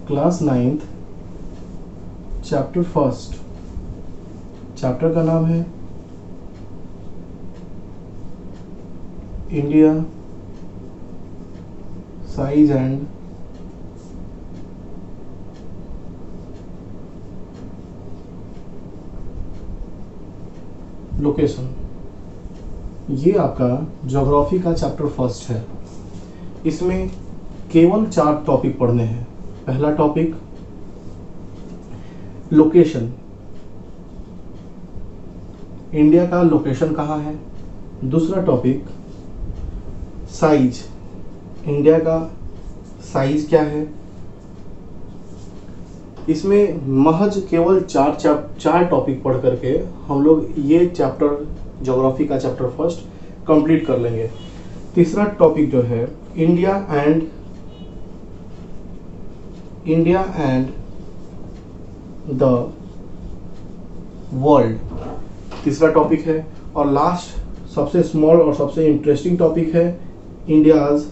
Class 9th chapter first. Chapter का नाम है इंडिया साइज एंड लोकेशन। ये आपका ज्योग्राफी का चैप्टर फर्स्ट है। इसमें केवल 4 टॉपिक पढ़ने हैं। पहला टॉपिक लोकेशन, इंडिया का लोकेशन कहाँ है। दूसरा टॉपिक साइज, इंडिया का साइज क्या है। इसमें महज केवल 4 टॉपिक पढ़ करके हम लोग ये चैप्टर ज्योग्राफी का चैप्टर फर्स्ट कंप्लीट कर लेंगे। तीसरा टॉपिक जो है इंडिया एंड द वर्ल्ड, तीसरा टॉपिक है। और लास्ट सबसे स्मॉल और सबसे इंटरेस्टिंग टॉपिक है इंडियाज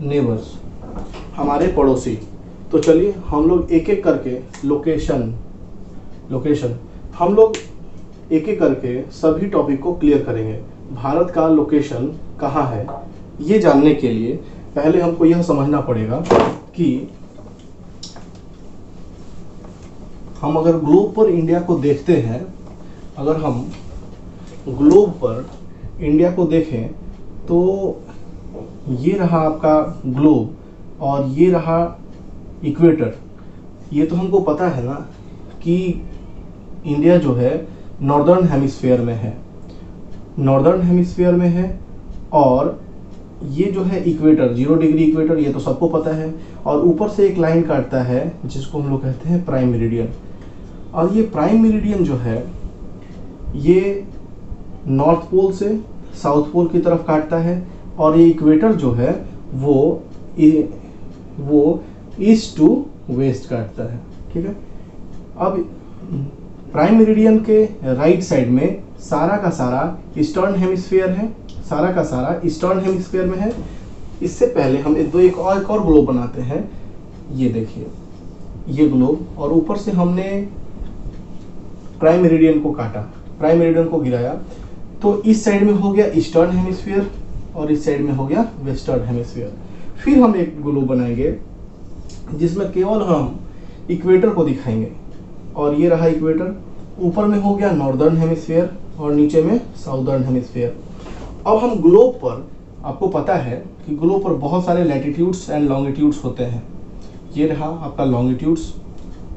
नेबर्स, हमारे पड़ोसी। तो चलिए हम लोग एक एक करके लोकेशन हम लोग एक एक करके सभी टॉपिक को क्लियर करेंगे। भारत का लोकेशन कहाँ है, ये जानने के लिए पहले हमको यह समझना पड़ेगा कि हम अगर ग्लोब पर इंडिया को देखते हैं, अगर हम ग्लोब पर इंडिया को देखें तो ये रहा आपका ग्लोब और ये रहा इक्वेटर। ये तो हमको पता है ना कि इंडिया जो है नॉर्दर्न हेमिस्फीयर में है और ये जो है इक्वेटर 0 डिग्री इक्वेटर, ये तो सबको पता है। और ऊपर से एक लाइन काटता है जिसको हम लोग कहते हैं प्राइम मेरिडियन। और ये प्राइम मेरिडियन जो है ये नॉर्थ पोल से साउथ पोल की तरफ काटता है और ये इक्वेटर जो है वो ईस्ट टू वेस्ट काटता है। ठीक है। अब प्राइम मेरिडियन के राइट साइड में सारा का सारा ईस्टर्न हेमिस्फीयर में है। इससे पहले हम एक और ग्लोब बनाते हैं। ये देखिए ये ग्लोब, और ऊपर से हमने प्राइम मेरिडियन को काटा, प्राइम मेरिडियन को गिराया, तो इस साइड में हो गया ईस्टर्न हेमिस्फीयर और इस साइड में हो गया वेस्टर्न हेमिस्फीयर। फिर हम एक ग्लोब बनाएंगे जिसमें केवल हम इक्वेटर को दिखाएंगे और ये रहा इक्वेटर। ऊपर में हो गया नॉर्दर्न हेमिस्फीयर और नीचे में साउदर्न हेमिस्फीयर। अब हम ग्लोब पर, आपको पता है कि ग्लोब पर बहुत सारे लैटिट्यूड्स एंड लॉन्गिट्यूड्स होते हैं। ये रहा आपका लॉन्गिट्यूड्स।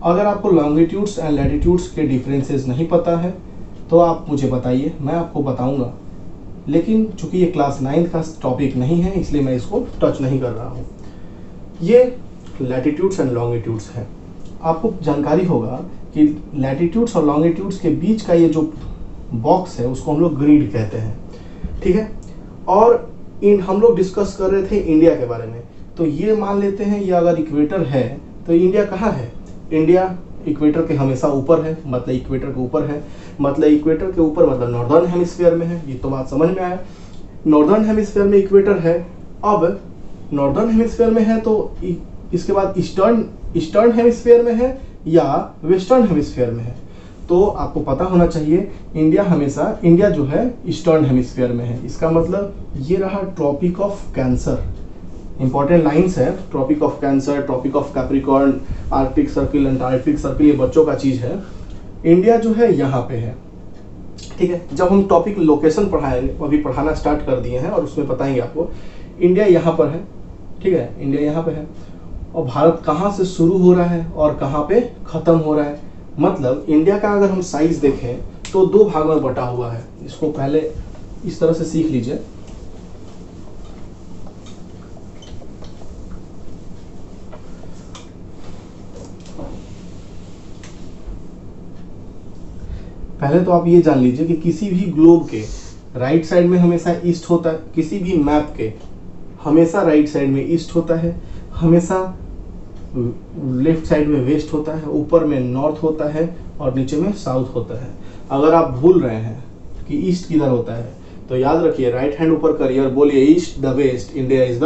अगर आपको लॉन्गिट्यूड्स एंड लैटिट्यूड्स के डिफरेंसेस नहीं पता है तो आप मुझे बताइए, मैं आपको बताऊंगा। लेकिन चूंकि ये क्लास 9 का टॉपिक नहीं है इसलिए मैं इसको टच नहीं कर रहा हूँ। ये लैटिट्यूड्स एंड लॉन्गिट्यूड्स है। आपको जानकारी होगा कि लैटिट्यूड्स और लॉन्गिट्यूड्स के बीच का ये जो बॉक्स है उसको हम लोग ग्रिड कहते हैं। ठीक है। और हम लोग डिस्कस कर रहे थे इंडिया के बारे में। तो ये मान लेते हैं ये अगर इक्वेटर है तो इंडिया कहाँ है। इंडिया इक्वेटर के हमेशा ऊपर है, मतलब इक्वेटर के ऊपर है, मतलब इक्वेटर के ऊपर मतलब नॉर्दर्न हेमिस्फीयर में है। ये तो बात समझ में आया। नॉर्दर्न हेमिस्फीयर में इक्वेटर है। अब नॉर्दर्न हेमिस्फीयर में है तो इसके बाद ईस्टर्न हेमिस्फीयर में है या वेस्टर्न हेमिस्फीयर में है। तो आपको पता होना चाहिए इंडिया जो है ईस्टर्न हेमिस्फीयर में है। इसका मतलब ये रहा tropic of cancer. Important lines है, tropic of cancer, tropic of capricorn, arctic circle, antarctic circle, ये बच्चों का चीज है। इंडिया जो है यहाँ पे है। ठीक है। जब हम टॉपिक लोकेशन पढ़ाएंगे, अभी पढ़ाना स्टार्ट कर दिए हैं और उसमें बताएंगे आपको, इंडिया यहाँ पर है। ठीक है, इंडिया यहाँ पे है और भारत कहाँ से शुरू हो रहा है और कहाँ पे खत्म हो रहा है। मतलब इंडिया का अगर हम साइज देखें तो 2 भाग में बटा हुआ है। इसको पहले इस तरह से सीख लीजिए। पहले तो आप ये जान लीजिए कि किसी भी ग्लोब के राइट साइड में हमेशा ईस्ट होता है, किसी भी मैप के हमेशा राइट साइड में ईस्ट होता है, हमेशा लेफ्ट साइड में वेस्ट होता है, ऊपर में नॉर्थ होता है और नीचे में साउथ होता है। अगर आप भूल रहे हैं कि ईस्ट किधर होता है तो याद रखिए, राइट हैंड ऊपर करिए और बोलिए east the west, India is the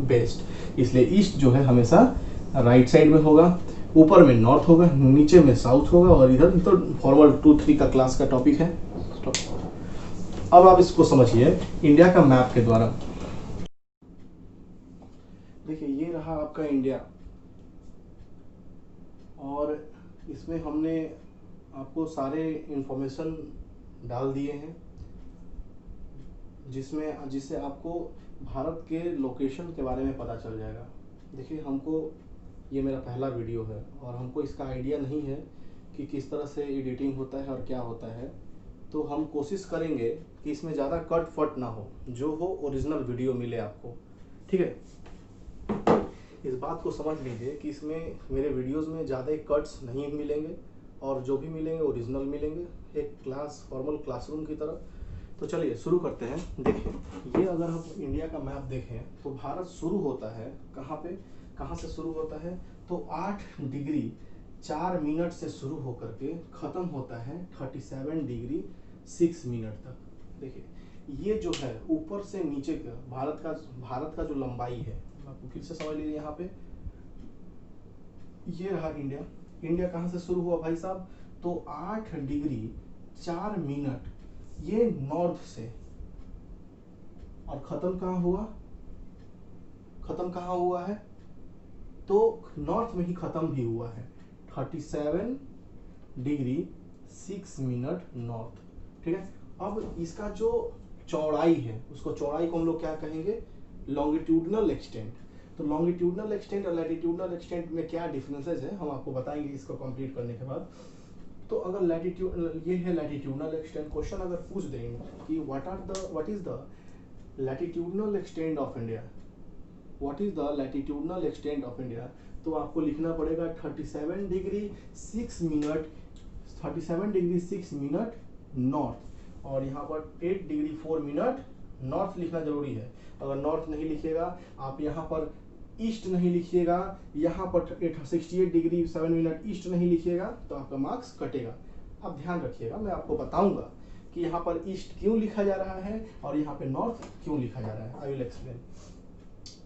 best. इसलिए ईस्ट जो है हमेशा राइट साइड में होगा, ऊपर में नॉर्थ होगा, नीचे में साउथ होगा, और इधर तो फॉर्मल 2-3 का क्लास का टॉपिक है। अब आप इसको समझिए इंडिया का मैप के द्वारा। देखिए ये रहा आपका इंडिया, और इसमें हमने आपको सारे इंफॉर्मेशन डाल दिए हैं, जिससे आपको भारत के लोकेशन के बारे में पता चल जाएगा। देखिए हमको, ये मेरा पहला वीडियो है और हमको इसका आइडिया नहीं है कि किस तरह से एडिटिंग होता है और क्या होता है, तो हम कोशिश करेंगे कि इसमें ज़्यादा कट फट ना हो, जो हो ओरिजिनल वीडियो मिले आपको, ठीक है। इस बात को समझ लीजिए कि इसमें मेरे वीडियोस में ज़्यादा कट्स नहीं मिलेंगे, और जो भी मिलेंगे ओरिजिनल मिलेंगे, एक क्लास फॉर्मल क्लासरूम की तरह। तो चलिए शुरू करते हैं। देखिए ये अगर हम इंडिया का मैप देखें तो भारत शुरू होता है कहाँ पे, कहाँ से शुरू होता है, तो 8 डिग्री 4 मिनट से शुरू होकर के ख़त्म होता है 37 डिग्री 6 मिनट तक। देखिए ये जो है ऊपर से नीचे का भारत का जो लंबाई है, आपको फिर से समझ लीजिए। यहाँ पे ये रहा इंडिया। इंडिया कहाँ से शुरू हुआ भाई साहब, तो 8 डिग्री 4 मिनट ये नॉर्थ से, और खत्म कहाँ हुआ, खत्म कहाँ हुआ है, तो नॉर्थ में ही खत्म भी हुआ है 37 डिग्री 6 मिनट नॉर्थ, ठीक है। अब इसका जो चौड़ाई है, उसको चौड़ाई को हम लोग क्या कहेंगे, लॉन्गिट्यूडनल एक्सटेंट। तो लॉन्गिट्यूडनल एक्सटेंट और लैटिट्यूडनल एक्सटेंट में क्या डिफरेंसेस है हम आपको बताएंगे इसको कंप्लीट करने के बाद। तो अगर लैटिट्यूड, ये है लैटिट्यूडनल एक्सटेंट, क्वेश्चन अगर पूछ देंगे कि what is the latitudinal extent of India, what is the latitudinal extent of India, तो आपको लिखना पड़ेगा 37 degree 6 minute, 37 degree 6 minute north, और यहाँ पर 8 डिग्री 4 मिनट नॉर्थ लिखना जरूरी है। अगर नॉर्थ नहीं लिखिएगा आप, यहाँ पर ईस्ट नहीं लिखिएगा, यहाँ पर 68 डिग्री 7 मिनट ईस्ट नहीं लिखिएगा, तो आपका मार्क्स कटेगा। आप ध्यान रखिएगा, मैं आपको बताऊंगा कि यहाँ पर ईस्ट क्यों लिखा जा रहा है और यहाँ पे नॉर्थ क्यों लिखा जा रहा है। I will explain.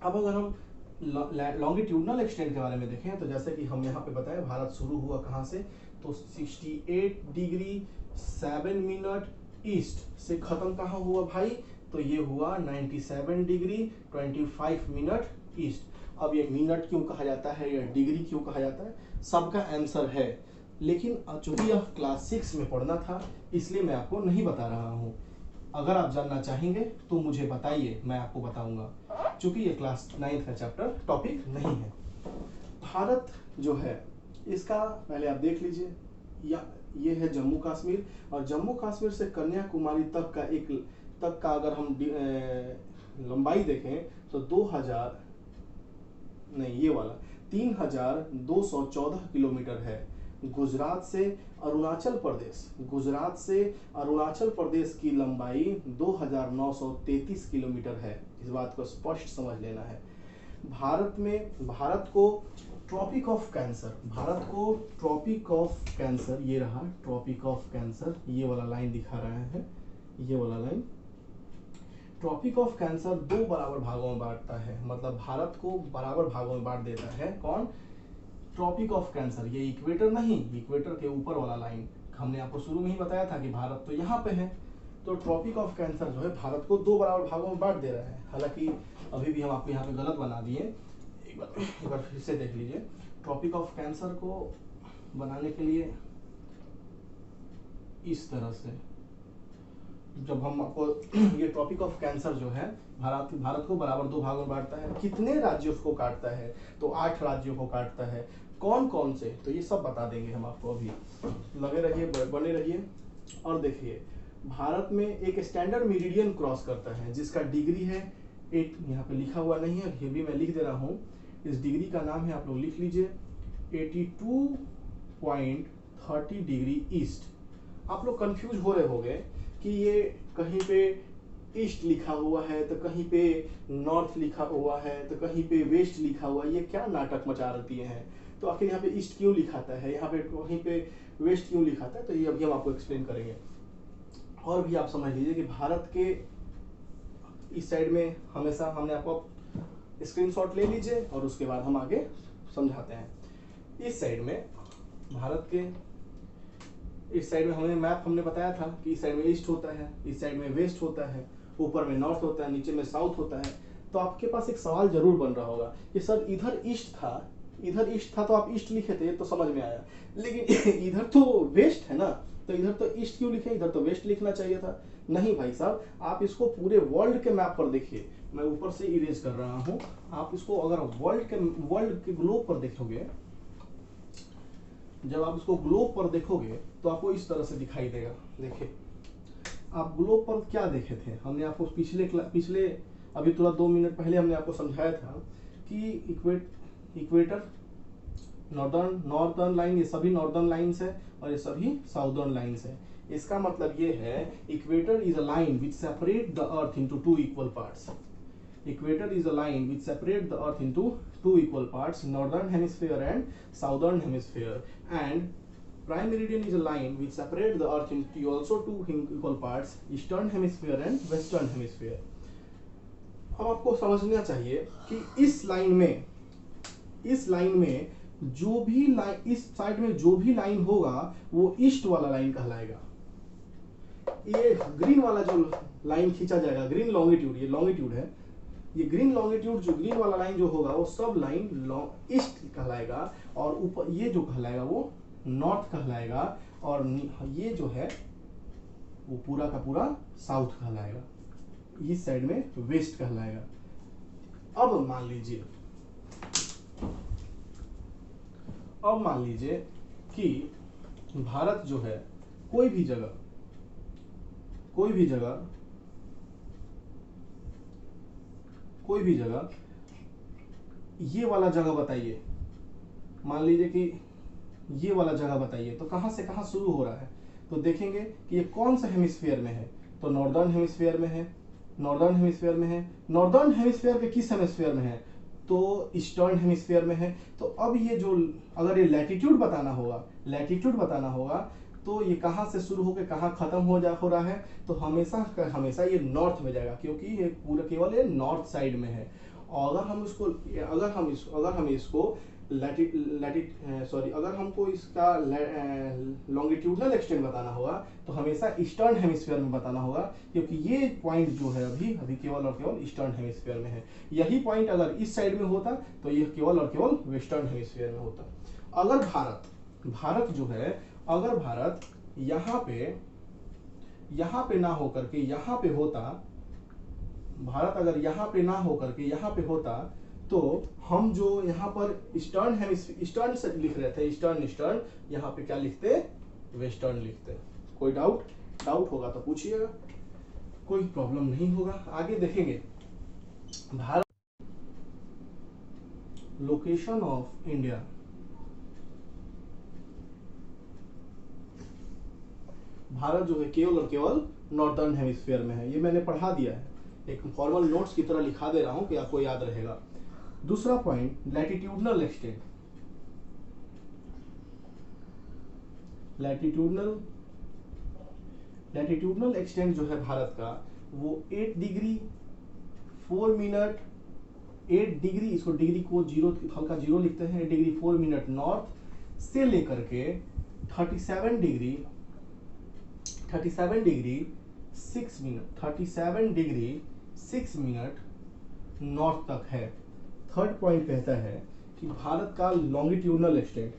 अब अगर हम लॉन्गिट्यूडनल एक्सटेंट के बारे में देखें, तो जैसे कि हम यहाँ पे बताए भारत शुरू हुआ कहाँ से, तो 68 डिग्री 7 मिनट ईस्ट से खत्म कहाँ हुआ भाई, तो ये हुआ 97 डिग्री 25 मिनट ईस्ट। अब ये मिनट क्यों कहा जाता है या डिग्री क्यों कहा जाता है, सबका आंसर है, लेकिन चूंकि यह क्लास 6 में पढ़ना था इसलिए मैं आपको नहीं बता रहा हूँ। अगर आप जानना चाहेंगे तो मुझे बताइए, मैं आपको बताऊंगा, क्योंकि ये क्लास 9 का चैप्टर टॉपिक नहीं है। भारत जो है इसका पहले आप देख लीजिए, या ये है जम्मू कश्मीर, और जम्मू कश्मीर से कन्याकुमारी तक का अगर हम लंबाई देखें तो 3214 किलोमीटर है। गुजरात से अरुणाचल प्रदेश की लंबाई 2933 किलोमीटर है। इस बात को स्पष्ट समझ लेना है। भारत को ट्रॉपिक ऑफ कैंसर, ये रहा ट्रॉपिक ऑफ कैंसर, ये वाला लाइन दिखा रहा है, ये वाला लाइन ट्रॉपिक ऑफ कैंसर 2 बराबर भागों में बांटता है, मतलब भारत को बराबर भागों में बांट देता है। कौन, ट्रॉपिक ऑफ कैंसर, ये इक्वेटर नहीं, इक्वेटर के ऊपर वाला लाइन, हमने आपको शुरू में ही बताया था कि भारत तो यहाँ पे है, तो ट्रॉपिक ऑफ कैंसर जो है भारत को 2 बराबर भागों में बांट दे रहा है। हालांकि अभी भी हम आपको यहाँ पे गलत बना दिए, एक बार फिर से देख लीजिए। ट्रॉपिक ऑफ कैंसर को बनाने के लिए इस तरह से, जब हम आपको ये ट्रॉपिक ऑफ कैंसर जो है भारत को बराबर 2 भागों में बांटता है। कितने राज्यों को काटता है, तो 8 राज्यों को काटता है। कौन कौन से, तो ये सब बता देंगे हम आपको, अभी लगे रहिए, बने रहिए। और देखिए भारत में एक स्टैंडर्ड मेरिडियन क्रॉस करता है जिसका डिग्री है 8, यहाँ पे लिखा हुआ नहीं है, ये भी मैं लिख दे रहा हूँ। इस डिग्री का नाम है, आप लोग लिख लीजिए, 82.30 डिग्री ईस्ट। आप लोग कंफ्यूज हो रहे होंगे कि ये कहीं पे ईस्ट लिखा हुआ है तो कहीं पे नॉर्थ लिखा हुआ है तो कहीं पे वेस्ट लिखा हुआ है, ये क्या नाटक मचा रही हैं, तो आखिर यहाँ पे ईस्ट क्यों लिखाता है, यहाँ पे कहीं पे वेस्ट क्यों लिखाता है, तो ये अभी हम आपको एक्सप्लेन करेंगे। और भी आप समझ लीजिए कि भारत के इस साइड में हमेशा हमने आपको स्क्रीनशॉट ले लीजिए और उसके बाद हम आगे समझाते हैं। इस साइड में भारत के इस साइड में हमें मैप हमने बताया था कि इस साइड में ईस्ट होता है, इस साइड में वेस्ट होता है, ऊपर में नॉर्थ होता है, नीचे में साउथ होता है। तो आपके पास एक सवाल जरूर बन रहा होगा कि सर इधर ईस्ट था तो आप ईस्ट लिखे थे तो समझ में आया, लेकिन इधर तो वेस्ट है ना, तो इधर तो ईस्ट क्यों लिखे, इधर तो वेस्ट लिखना चाहिए था। नहीं भाई साहब, आप इसको पूरे वर्ल्ड के मैप पर देखिए। मैं ऊपर से इरेज कर रहा हूं। आप इसको अगर वर्ल्ड के ग्लोब पर देखोगे, जब आप इसको ग्लोब पर देखोगे तो आपको इस तरह से दिखाई देगा। देखिए, आप ग्लोब पर क्या देखे थे, हमने आपको पिछले अभी थोड़ा 2 मिनट पहले हमने आपको समझाया था कि इक्वेटर, नॉर्दर्न लाइन, ये सभी नॉर्दर्न लाइन्स है और ये सभी साउदर्न लाइन्स है। इसका मतलब ये है equator is a line which separate the earth into 2 equal parts. Equator is a line which separates the earth into 2 equal parts, northern hemisphere and southern hemisphere, and prime meridian is a line which separates the earth into also 2 equal parts, eastern hemisphere and western hemisphere. अब आपको समझना चाहिए कि इस line में जो भी line, इस साइड में जो भी लाइन होगा वो ईस्ट वाला लाइन कहलाएगा। ये ग्रीन वाला जो लाइन खींचा जाएगा, ग्रीन लॉन्गिट्यूड, ये लॉन्गिट्यूड है, ये ग्रीन लॉन्गिट्यूड जो ग्रीन वाला लाइन जो होगा वो सब लाइन ईस्ट कहलाएगा, और ऊपर ये जो कहलाएगा वो नॉर्थ कहलाएगा, और ये जो है वो पूरा का पूरा साउथ कहलाएगा, इस साइड में वेस्ट कहलाएगा। अब मान लीजिए कि भारत जो है कोई भी जगह ये वाला जगह बताइए, मान लीजिए कि ये वाला जगह बताइए, तो कहां से कहां शुरू हो रहा है, तो देखेंगे कि ये कौन सा हेमिस्फीयर में है, तो नॉर्दर्न हेमिस्फीयर में है। नॉर्दर्न हेमिस्फीयर के किस हेमिस्फीयर में है, तो ईस्टर्न हेमिस्फीयर में है। तो अब ये जो, अगर ये लैटिट्यूड बताना होगा तो ये कहां से शुरू होकर कहां खत्म हो रहा है, तो हमेशा ये नॉर्थ में जाएगा, क्योंकि ये पूरा केवल ये नॉर्थ साइड में है। और अगर हमको इसका लॉन्गिट्यूडनल एक्सटेंट बताना होगा तो हमेशा ईस्टर्न हेमिस्फीयर में बताना होगा, क्योंकि ये पॉइंट जो है अभी केवल और केवल ईस्टर्न हेमिस्फीयर में है। यही पॉइंट अगर इस साइड में होता तो ये केवल और केवल वेस्टर्न हेमिस्फीयर में होता। अगर भारत जो है, अगर भारत यहाँ पे ना होकर के यहाँ पे होता, भारत अगर यहाँ पे ना होकर के यहाँ पे होता, तो हम जो यहाँ पर ईस्टर्न से लिख रहे थे, ईस्टर्न, यहाँ पे क्या लिखते, वेस्टर्न लिखते। कोई डाउट होगा तो पूछिएगा, कोई प्रॉब्लम नहीं होगा। आगे देखेंगे Bharat, location of India. Bharat जो है केवल और केवल नॉर्दर्न हेमिस्फीयर में है, ये मैंने पढ़ा दिया है, एक फॉर्मल नोट्स की तरह लिखा दे रहा हूं कि आपको याद रहेगा। दूसरा पॉइंट, लैटिट्यूडनल एक्सटेंट जो है भारत का, वो 8 डिग्री 4 मिनट, 8 डिग्री, इसको डिग्री को हल्का जीरो लिखते हैं, 8 डिग्री 4 मिनट नॉर्थ से लेकर के 37 डिग्री 6 मिनट नॉर्थ तक है। थर्ड पॉइंट कहता है कि भारत का लॉन्गिट्यूडनल एक्सटेंट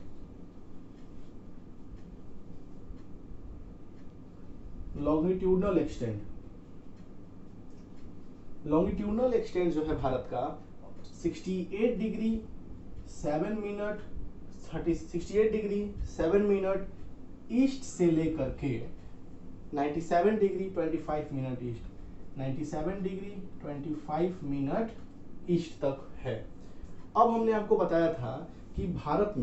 जो है भारत का 68 degree 7 minute 68 degree 7 minute east से लेकर के 97 degree 25 minute east, 97 degree 25 minute east तक है। अब हमने आपको बताया था कि भारत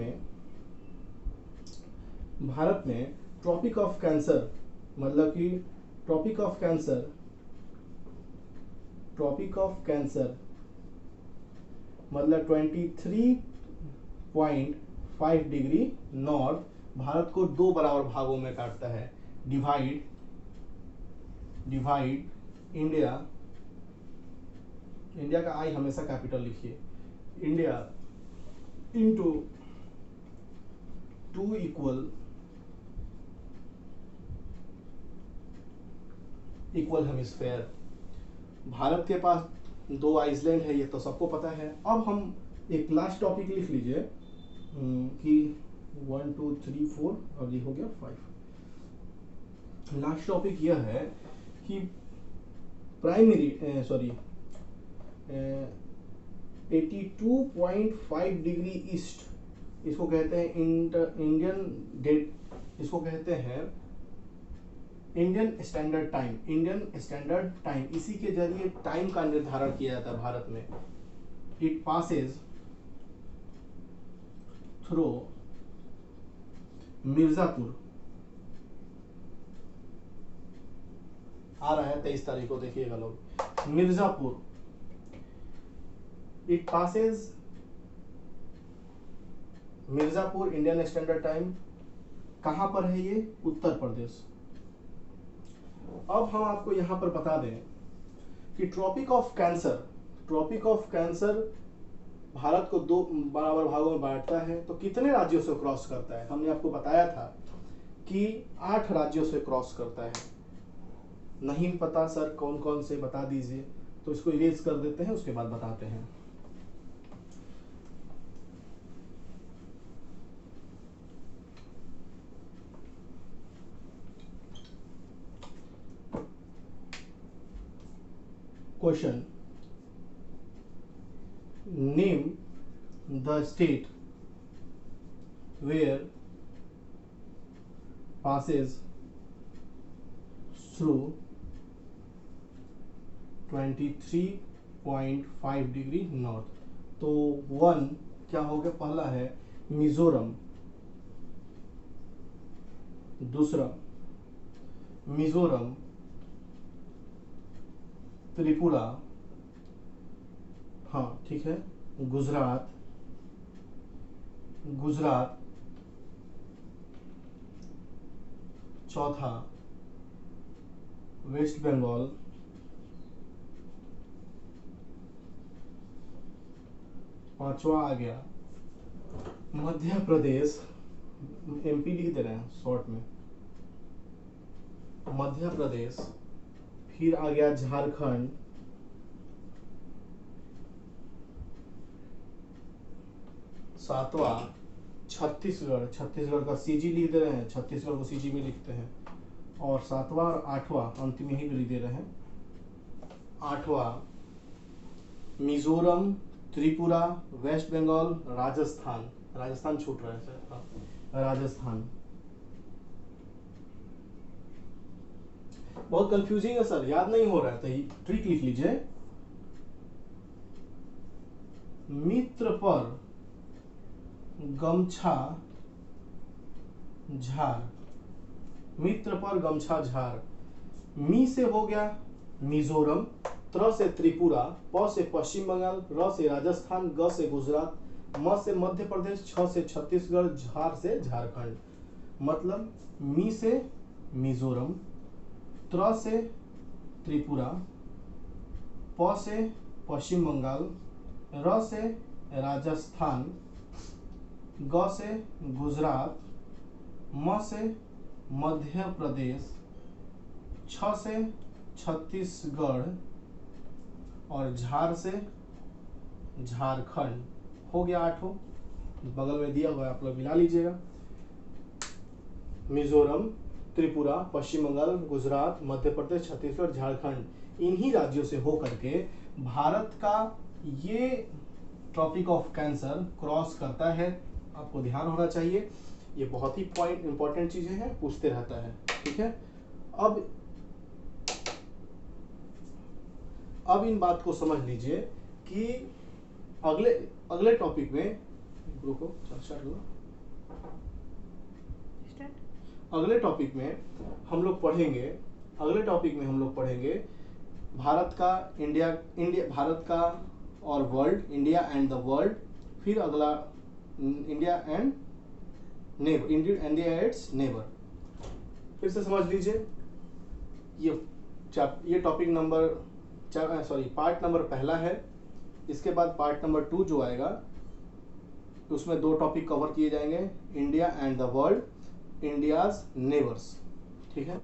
में ट्रॉपिक ऑफ कैंसर, मतलब कि ट्रॉपिक ऑफ कैंसर मतलब 23.5 डिग्री नॉर्थ भारत को 2 बराबर भागों में काटता है। डिवाइड इंडिया इंडिया का आई हमेशा कैपिटल लिखिए, India into 2 equal hemisphere. Bharat के पास 2 आइसलैंड है, ये तो सबको पता है। अब हम एक लास्ट टॉपिक लिख लीजिए कि 1 2 3 4 और ये हो गया 5। लास्ट टॉपिक यह है कि प्राइमरी सॉरी 82.5 डिग्री ईस्ट, इसको कहते हैं इंडियन डेट, इसको कहते हैं Indian standard time. Indian standard time, इसी के जरिए टाइम का निर्धारण किया जाता है भारत में। इट पासेज थ्रू मिर्जापुर, आ रहा है 23 तारीख को, देखिएगा लोग, Mirzapur. It Passage Mirzapur Indian standard time. कहां पर है ये? उत्तर प्रदेश। अब हम आपको यहां पर बता दें कि ट्रॉपिक ऑफ कैंसर भारत को 2 बराबर भागों में बांटता है। तो कितने राज्यों से क्रॉस करता है? हमने आपको बताया था कि 8 राज्यों से क्रॉस करता है। नहीं पता सर कौन कौन से, बता दीजिए। तो इसको इरेज कर देते हैं, उसके बाद बताते हैं। Question, name the state where passes through 23.5 degree north. तो 1 क्या हो गया? पहला है मिजोरम, दूसरा मिजोरम, त्रिपुरा, हाँ ठीक है, गुजरात, चौथा वेस्ट बंगाल, पांचवा आ गया मध्य प्रदेश, एमपी लिख दे रहे हैं शॉर्ट में, मध्य प्रदेश। फिर आ गया झारखंड, सातवां छत्तीसगढ़ का सीजी लिख दे रहे हैं, छत्तीसगढ़ को सीजी में लिखते हैं। और सातवां और आठवां अंतिम ही लिख दे रहे हैं। आठवां मिजोरम, त्रिपुरा, वेस्ट बंगाल, राजस्थान छूट रहा है सर, हाँ, राजस्थान। बहुत कंफ्यूजिंग है सर, याद नहीं हो रहा है, तो ट्रिक लिख लीजिए। मित्र पर गमछा झार, मित्र पर गमछा झार। मी से हो गया मिजोरम, त्र से त्रिपुरा, प से पश्चिम बंगाल, र से राजस्थान, ग से गुजरात, म से मध्य प्रदेश, छ से छत्तीसगढ़, झार से झारखंड। मतलब मी से मिजोरम, त्र से त्रिपुरा, प से पश्चिम बंगाल, र से राजस्थान, ग से गुजरात, म से मध्य प्रदेश, छ से छत्तीसगढ़ और झार से झारखंड। हो गया 8। बगल में दिया हुआ है, आप लोग मिला लीजिएगा। मिजोरम, त्रिपुरा, पश्चिम बंगाल, गुजरात, मध्य प्रदेश, छत्तीसगढ़, झारखंड, इन्हीं राज्यों से होकर के भारत का ये ट्रॉपिक ऑफ कैंसर क्रॉस करता है। आपको ध्यान होना चाहिए, ये बहुत ही इंपॉर्टेंट चीजें हैं, पूछते रहता है। ठीक है, अब इन बात को समझ लीजिए कि अगले टॉपिक में, रुको स्टार्ट हुआ, अगले टॉपिक में हम लोग पढ़ेंगे भारत का, भारत का और world, India and the world. फिर अगला India and neighbour, India ends neighbour. फिर से समझ लीजिए, ये topic number sorry part number पहला है। इसके बाद पार्ट नंबर 2 जो आएगा उसमें 2 टॉपिक कवर किए जाएंगे, India and the world, India's neighbours. ठीक है।